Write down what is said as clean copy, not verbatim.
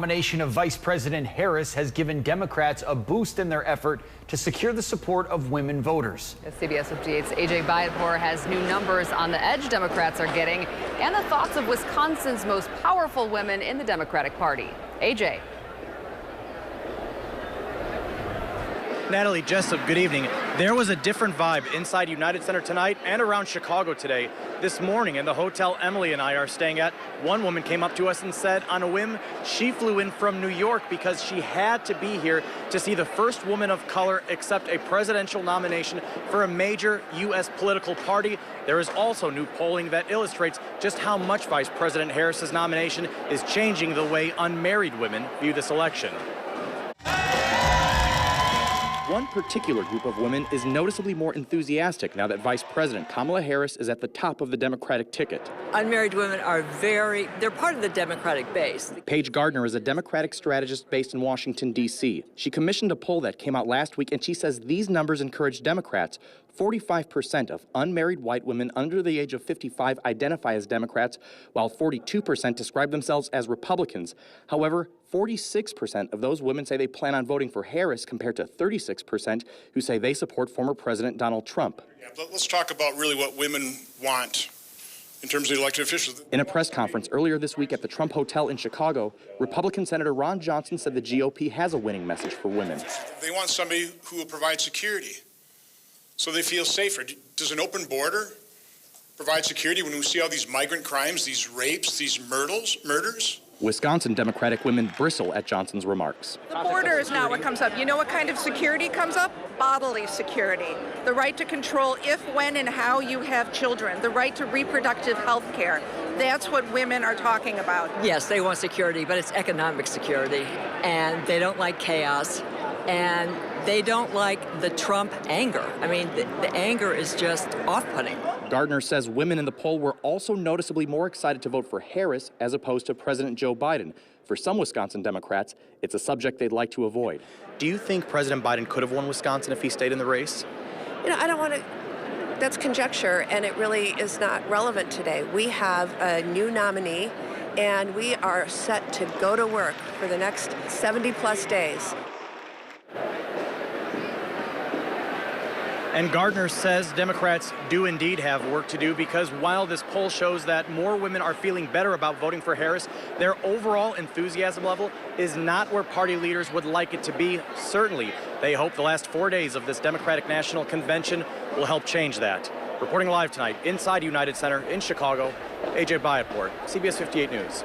Nomination of Vice President Harris has given Democrats a boost in their effort to secure the support of women voters. As CBS 58's AJ Bayatpour has new numbers on the edge Democrats are getting and the thoughts of Wisconsin's most powerful women in the Democratic Party. AJ. Natalie, Jessup, good evening. There was a different vibe inside United Center tonight and around Chicago today. This morning in the hotel Emily and I are staying at, one woman came up to us and said on a whim she flew in from New York because she had to be here to see the first woman of color accept a presidential nomination for a major U.S. political party. There is also new polling that illustrates just how much Vice President Harris's nomination is changing the way unmarried women view this election. One particular group of women is noticeably more enthusiastic now that Vice President Kamala Harris is at the top of the Democratic ticket. Unmarried women are they're part of the Democratic base. Paige Gardner is a Democratic strategist based in Washington, D.C. She commissioned a poll that came out last week, and she says these numbers encourage Democrats. 45% of unmarried white women under the age of 55 identify as Democrats, while 42% describe themselves as Republicans. However, 46% of those women say they plan on voting for Harris, compared to 36% who say they support former President Donald Trump. Yeah, but let's talk about really what women want in terms of the elected officials. In a press conference earlier this week at the Trump Hotel in Chicago, Republican Senator Ron Johnson said the GOP has a winning message for women. They want somebody who will provide security so they feel safer. Does an open border provide security when we see all these migrant crimes, these rapes, these murders? Wisconsin Democratic women bristle at Johnson's remarks. The border is not what comes up. You know what kind of security comes up? Bodily security. The right to control if, when, and how you have children. The right to reproductive health care. That's what women are talking about. Yes, they want security, but it's economic security. And they don't like chaos. And they don't like the Trump anger. I mean, the anger is just off-putting. Gardner says women in the poll were also noticeably more excited to vote for Harris as opposed to President Joe Biden. For some Wisconsin Democrats, it's a subject they'd like to avoid. Do you think President Biden could have won Wisconsin if he stayed in the race? You know, I don't want to. That's conjecture, and it really is not relevant today. We have a new nominee, and we are set to go to work for the next 70-plus days. And Gardner says Democrats do indeed have work to do, because while this poll shows that more women are feeling better about voting for Harris, their overall enthusiasm level is not where party leaders would like it to be. Certainly, they hope the last 4 days of this Democratic National Convention will help change that. Reporting live tonight inside United Center in Chicago, AJ Bayatpour, CBS 58 News.